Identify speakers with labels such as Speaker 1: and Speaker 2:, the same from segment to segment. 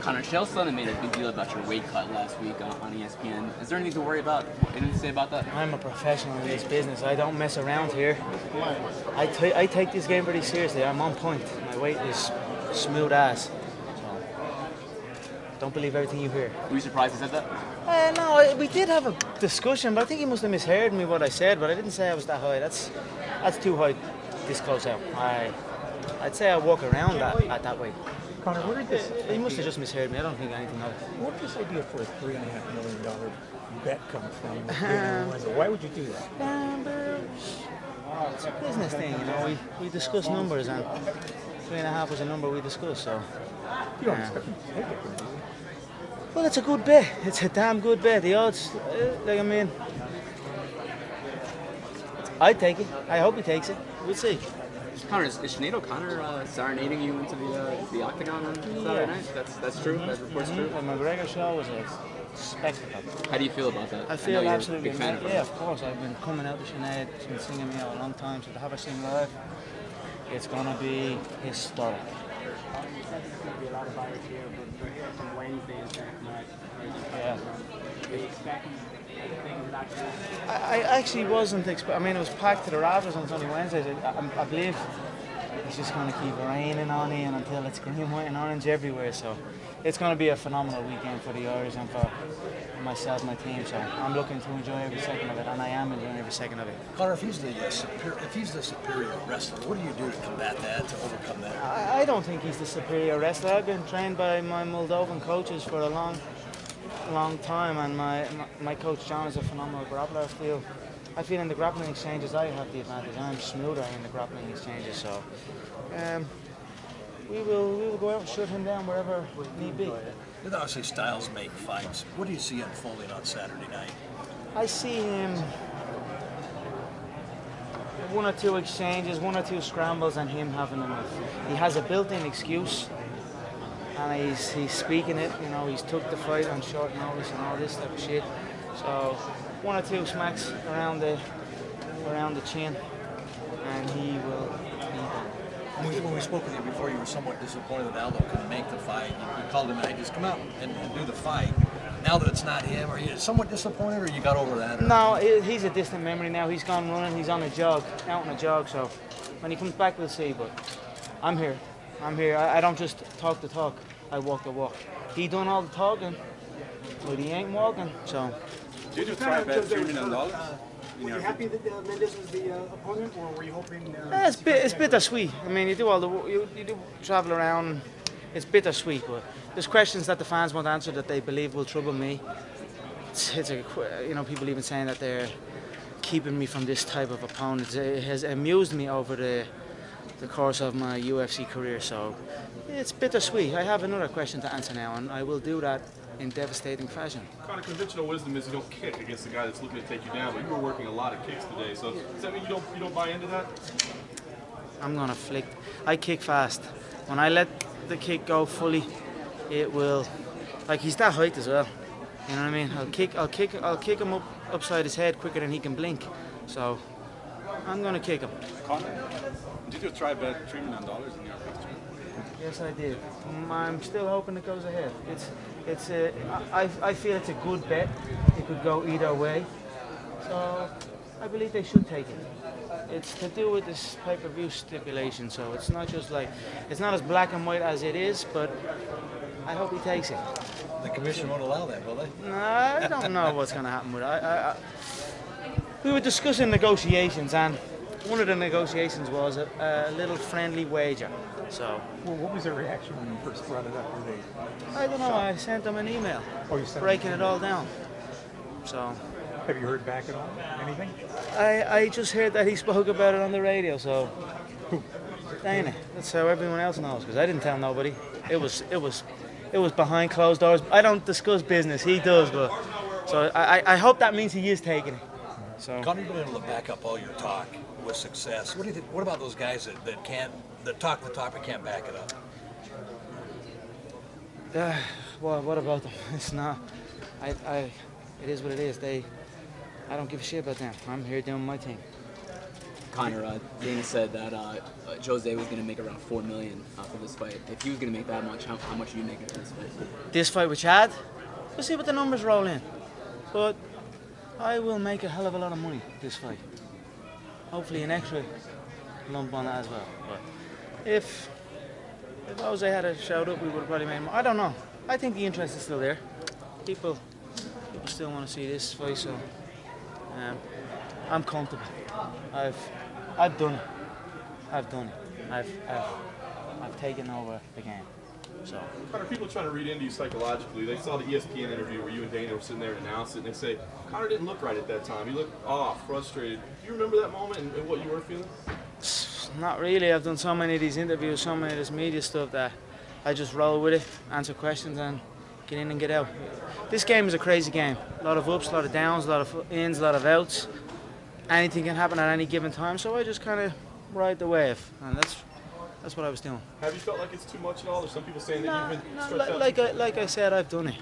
Speaker 1: Conor, Chael Sonnen made a big deal about your weight cut last week on ESPN. Is there anything to worry about? Anything to say about that?
Speaker 2: I'm a professional in this business. I don't mess around here. I take this game pretty seriously. I'm on point. My weight is smooth as. So don't believe everything you hear.
Speaker 1: Were you surprised he said that?
Speaker 2: No, we did have a discussion, but I think he must have misheard me what I said. But I didn't say I was that high. That's too high this close out. I'd say I walk around at that weight.
Speaker 3: Conor, where did this?
Speaker 2: He must have just misheard me. I don't think anything of it.
Speaker 3: Where did this idea for a $3.5 million bet come from? Why would you do that?
Speaker 2: It's a business thing, you know. We discuss numbers, and 3.5 was a number we discussed. So.
Speaker 3: You don't expect him to take it, do you?
Speaker 2: Well, it's a good bet. It's a damn good bet. The odds, I'd take it. I hope he takes it. We'll see.
Speaker 1: Conor, is Sinead O'Connor serenading you into the octagon on Saturday night? That's true? That report's true?
Speaker 2: The McGregor show was a spectacle.
Speaker 1: How do you feel about that?
Speaker 2: I feel absolutely
Speaker 1: a big fan of her.
Speaker 2: Yeah, of course. I've been coming out to Sinead. She's been singing me out a long time. So to have her sing live, it's going to be historic.
Speaker 4: There's going to be a lot of buyers here, but we're here from Wednesday and Saturday night.
Speaker 2: Yeah.
Speaker 4: Are you expecting things that
Speaker 2: I actually wasn't expecting. I mean, it was packed to the rafters on Sunday, Wednesdays. I believe it's just going to keep raining on Ian until it's green, white, and orange everywhere. So it's going to be a phenomenal weekend for the Irish and for myself and my team. So I'm looking to enjoy every second of it, and I am enjoying every second of it.
Speaker 5: Conor, if he's the superior wrestler, what do you do to combat that, to overcome that?
Speaker 2: I don't think he's the superior wrestler. I've been trained by my Moldovan coaches for a long time, and my coach John is a phenomenal grappler. I feel in the grappling exchanges I have the advantage. I'm smoother in the grappling exchanges, so we will go out and shut him down wherever need be.
Speaker 5: Obviously, styles make fights. What do you see unfolding on Saturday night?
Speaker 2: I see him one or two exchanges, one or two scrambles, and him having enough. He has a built-in excuse. And he's speaking it, you know, he's took the fight on short notice and all this type of shit. So one or two smacks around the chin, and he will be done.
Speaker 5: When we spoke with you before, you were somewhat disappointed that Aldo couldn't make the fight. You called him and I just come out and do the fight. Now that it's not him, are you somewhat disappointed, or you got over that? Or?
Speaker 2: No, he's a distant memory now. He's gone running, he's on a jog, out on a jog, so when he comes back we'll see, but I'm here. I don't just talk the talk, I walk the walk. He done all the talking, but he ain't walking, so.
Speaker 6: Did you try bet $3 million?
Speaker 4: Were you happy that Mendes was the opponent, or were you hoping?
Speaker 2: It's bittersweet. I mean, you do travel around, and it's bittersweet, but there's questions that the fans want answered that they believe will trouble me. People even saying that they're keeping me from this type of opponent. It has amused me over the course of my UFC career, so it's bittersweet. I have another question to answer now, and I will do that in devastating fashion.
Speaker 6: Conor, conventional wisdom is you don't kick against the guy that's looking to take you down, but you were working a lot of kicks today, so does that mean you don't buy into that?
Speaker 2: I'm gonna flick. I kick fast. When I let the kick go fully, it will. Like, he's that height as well. You know what I mean? I'll kick him upside his head quicker than he can blink. So I'm gonna kick him.
Speaker 6: Conor, did you try bet $3 million in your picture?
Speaker 2: Yes, I did. I'm still hoping it goes ahead. I feel it's a good bet. It could go either way. So I believe they should take it. It's to do with this pay-per-view stipulation, so it's not just like, it's not as black and white as it is, but I hope he takes it.
Speaker 5: The commission won't allow that, will they?
Speaker 2: No, I don't know what's going to happen with it. We were discussing negotiations, and one of the negotiations was a little friendly wager. So.
Speaker 3: Well, what was their reaction when you first brought it up? Were they?
Speaker 2: I don't know.
Speaker 3: shocked?
Speaker 2: I sent them an email,
Speaker 3: breaking
Speaker 2: it all down. So.
Speaker 3: Have you heard back at all? Anything?
Speaker 2: I just heard that he spoke about it on the radio. So.
Speaker 3: Who?
Speaker 2: Dana. That's how everyone else knows, because I didn't tell nobody. It was behind closed doors. I don't discuss business. He does, but so I hope that means he is taking it. So.
Speaker 5: Conor, you've been able to back up all your talk with success. What do you think? What about those guys that talk the talk but can't back it up?
Speaker 2: Well, what about them? It's not. It is what it is. I don't give a shit about them. I'm here doing my thing.
Speaker 1: Conor, Dana said that Jose was going to make around $4 million for this fight. If he was going to make that much, how much are you making for this fight?
Speaker 2: This fight with Chad, we'll see what the numbers roll in. But I will make a hell of a lot of money this fight. Hopefully an extra lump on that as well. But if Jose had showed up, we would have probably made more. I don't know. I think the interest is still there. People still want to see this fight, so I'm comfortable. I've done it. I've done it. I've taken over the game. So.
Speaker 6: Conor, people trying to read into you psychologically. They saw the ESPN interview where you and Dana were sitting there and announced it, and they say Conor didn't look right at that time. He looked off, frustrated. Do you remember that moment and what you were feeling?
Speaker 2: Not really. I've done so many of these interviews, so many of this media stuff that I just roll with it, answer questions, and get in and get out. This game is a crazy game. A lot of ups, a lot of downs, a lot of ins, a lot of outs. Anything can happen at any given time, so I just kind of ride the wave, and that's what I was doing.
Speaker 6: Have you felt like it's too much at all? There's some people saying that you've been
Speaker 2: No,
Speaker 6: stretched out.
Speaker 2: like I said, I've done it.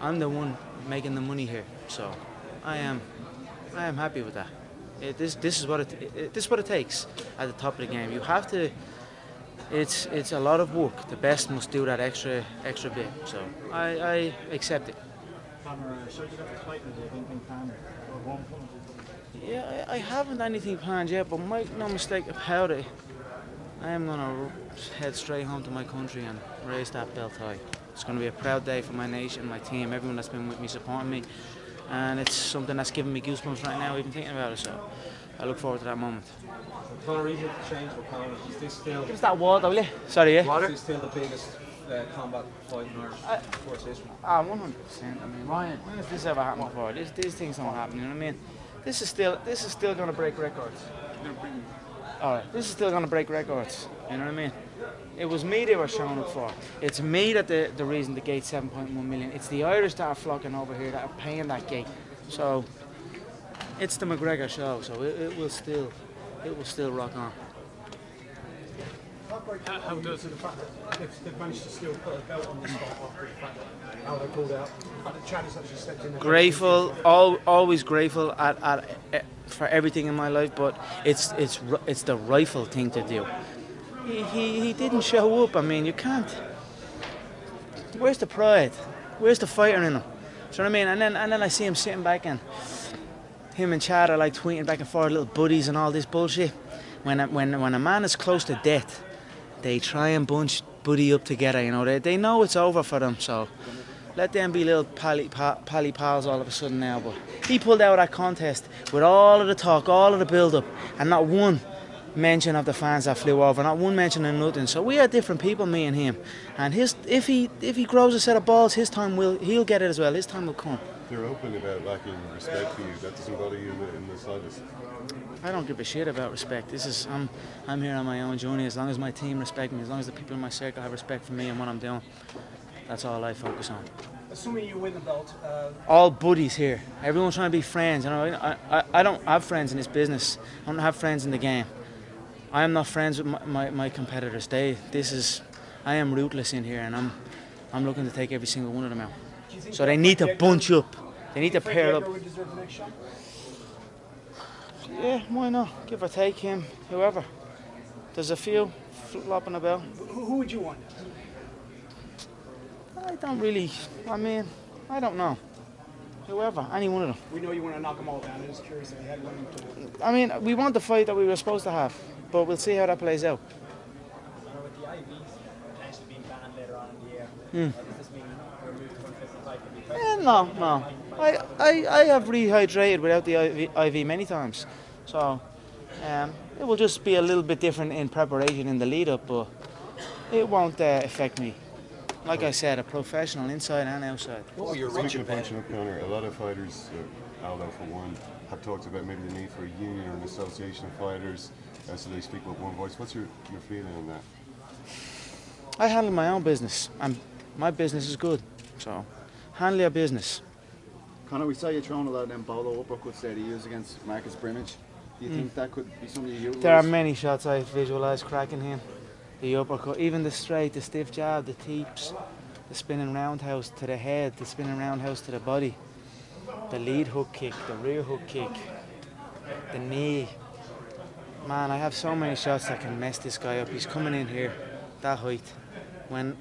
Speaker 2: I'm the one making the money here, so I am happy with that. This is what it takes at the top of the game. You have to. It's a lot of work. The best must do that extra bit. So I accept it. Yeah, I haven't anything planned yet, but make no mistake about it, I am gonna head straight home to my country and raise that belt high. It's gonna be a proud day for my nation, my team, everyone that's been with me, supporting me, and it's something that's giving me goosebumps right now, even thinking about it. So I look forward to that moment.
Speaker 7: Conor, even change for Conor, is this still?
Speaker 2: Give us that water, will you? Sorry, yeah.
Speaker 7: Is this still the biggest combat fight in Irish sports history?
Speaker 2: 100%. I mean, Ryan, when has this ever happened before? These things don't happen. You know what I mean? This is still going to break records. All right, this is still going to break records. You know what I mean? It was me they were showing up for. It's me that the reason the gate's 7.1 million. It's the Irish that are flocking over here that are paying that gate. So it's the McGregor show. So it will still rock on.
Speaker 3: How does it the fact that they've managed to still put a belt on this fight after the fact that how they pulled out? The fact that Chad has actually stepped in there.
Speaker 2: Grateful, always grateful for everything in my life, but it's the rightful thing to do. He didn't show up. I mean, you can't. Where's the pride? Where's the fighter in him? Do you know what I mean? And then I see him sitting back, and him and Chad are like tweeting back and forth, little buddies and all this bullshit. When a man is close to death, they try and bunch buddy up together. You know, they know it's over for them. So let them be little pally pals all of a sudden now. But he pulled out that contest with all of the talk, all of the build-up, and not one mention of the fans that flew over, not one mention of nothing. So we are different people, me and him. And if he grows a set of balls, he'll get it as well. His time will come.
Speaker 8: They're open about lacking respect for you. That doesn't bother you in the slightest.
Speaker 2: I don't give a shit about respect. I'm here on my own journey. As long as my team respect me, as long as the people in my circle have respect for me and what I'm doing, that's all I focus on.
Speaker 3: Assuming you win the belt,
Speaker 2: all buddies here. Everyone's trying to be friends. You know, I don't have friends in this business. I don't have friends in the game. I am not friends with my competitors. I am ruthless in here, and I'm looking to take every single one of them out. So they need to bunch up. They need to pair up. Yeah, why not? Give or take him, whoever. There's a few flopping about.
Speaker 3: who would you want?
Speaker 2: I don't really. I mean, I don't know. Whoever, any one of them.
Speaker 3: We know you want to knock them all down. I'm just curious if you had one to.
Speaker 2: I mean, we want the fight that we were supposed to have, but we'll see how that plays out.
Speaker 4: With the IVs potentially being banned later on in the year, does this mean we're moving to 155?
Speaker 2: No. I have rehydrated without the IV many times, so it will just be a little bit different in preparation in the lead up, but it won't affect me. Like I said, a professional inside and outside.
Speaker 5: What were your
Speaker 8: Speaking
Speaker 5: reach
Speaker 8: of punching up, Conor, a lot of fighters, Aldo for one, have talked about maybe the need for a union or an association of fighters, so they speak with one voice. What's your feeling on that?
Speaker 2: I handle my own business, and my business is good, so handle your business.
Speaker 9: Conor, we saw you throwing a lot of them bolo uppercuts there to use against Marcus Brimage. Do you think that could be something you utilise?
Speaker 2: There are many shots I visualise cracking him. The uppercut, even the straight, the stiff jab, the teeps, the spinning roundhouse to the head, the spinning roundhouse to the body, the lead hook kick, the rear hook kick. The knee. Man, I have so many shots that can mess this guy up. He's coming in here, that height. When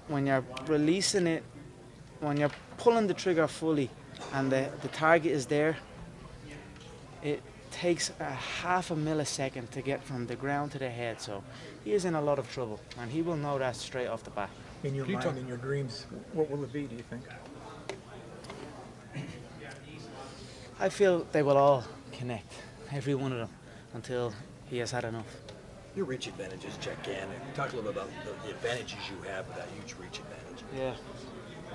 Speaker 2: you're releasing it, when you're pulling the trigger fully and the target is there, it takes a half a millisecond to get from the ground to the head. So he is in a lot of trouble, and he will know that straight off the bat.
Speaker 10: In your mind, in your dreams, what will it be, do you think?
Speaker 2: I feel they will all connect, every one of them, until he has had enough.
Speaker 5: Your reach advantage is gigantic. Talk a little bit about the advantages you have with that huge reach advantage.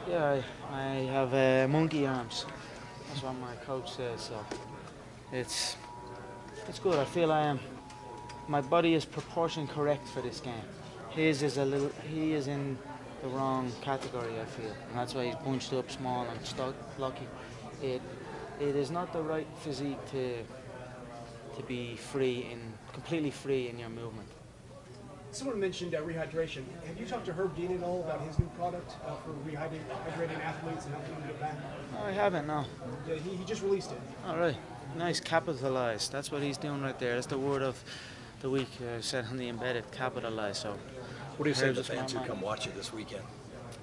Speaker 2: Yeah, I have monkey arms. That's what my coach says. So it's good. I feel my body is proportion correct for this game. He is in the wrong category, I feel, and that's why he's bunched up small and stuck lucky. It is not the right physique to be completely free in your movement.
Speaker 3: Someone mentioned rehydration. Have you talked to Herb Dean at all about his new product for rehydrating athletes and helping them get back?
Speaker 2: No, I haven't, no.
Speaker 3: Yeah, he just released it.
Speaker 2: All right. Nice, capitalized. That's what he's doing right there. That's the word of the week, said on the embedded, capitalized. So,
Speaker 5: what do you say to the fans who come watch you this weekend?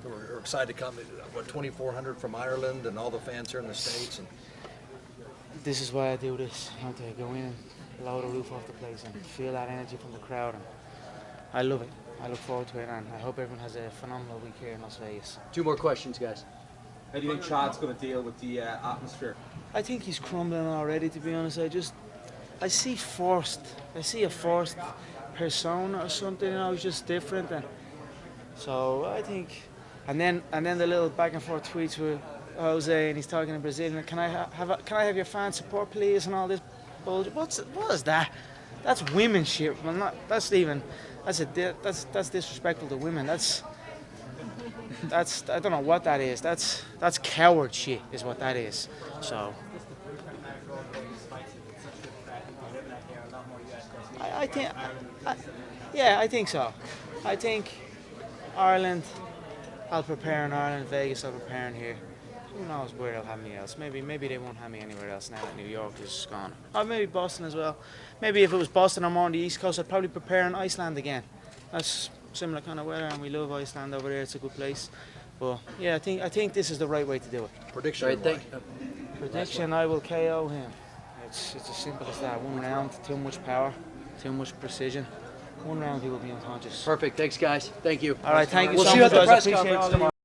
Speaker 5: We're excited to come, 2,400 from Ireland and all the fans here in the States. And
Speaker 2: this is why I do this. I want to go in and blow the roof off the place and feel that energy from the crowd. And I love it. I look forward to it, and I hope everyone has a phenomenal week here in Las Vegas.
Speaker 7: 2 more questions, guys. How do you think Chad's going to deal with the atmosphere?
Speaker 2: I think he's crumbling already, to be honest. I see a forced persona or something, he's just different. And so I think, and then the little back and forth tweets with Jose, and he's talking in Brazilian. Can I have your fan support, please? And all this bullshit. What is that? That's women shit. Well, that's disrespectful to women. That's I don't know what that is. That's coward shit is what that is. So I think so. I think Ireland, I'll prepare in Ireland. Vegas, I'll prepare in here. Who knows where they'll have me else? Maybe they won't have me anywhere else now that New York is gone. Or maybe Boston as well. Maybe if it was Boston or more on the East Coast, I'd probably prepare in Iceland again. That's similar kind of weather, and we love Iceland over there. It's a good place. But yeah, I think this is the right way to do it.
Speaker 5: Prediction.
Speaker 2: Prediction: I will KO him. It's as simple as that. 1 round, too much power, too much precision. 1 round, he will be unconscious.
Speaker 7: Perfect. Thanks, guys. Thank you.
Speaker 2: All right, thank you
Speaker 7: We'll
Speaker 2: so
Speaker 7: see you
Speaker 2: much,
Speaker 7: at the
Speaker 2: guys.
Speaker 7: press
Speaker 2: I appreciate
Speaker 7: conference
Speaker 2: all of you.
Speaker 7: tomorrow.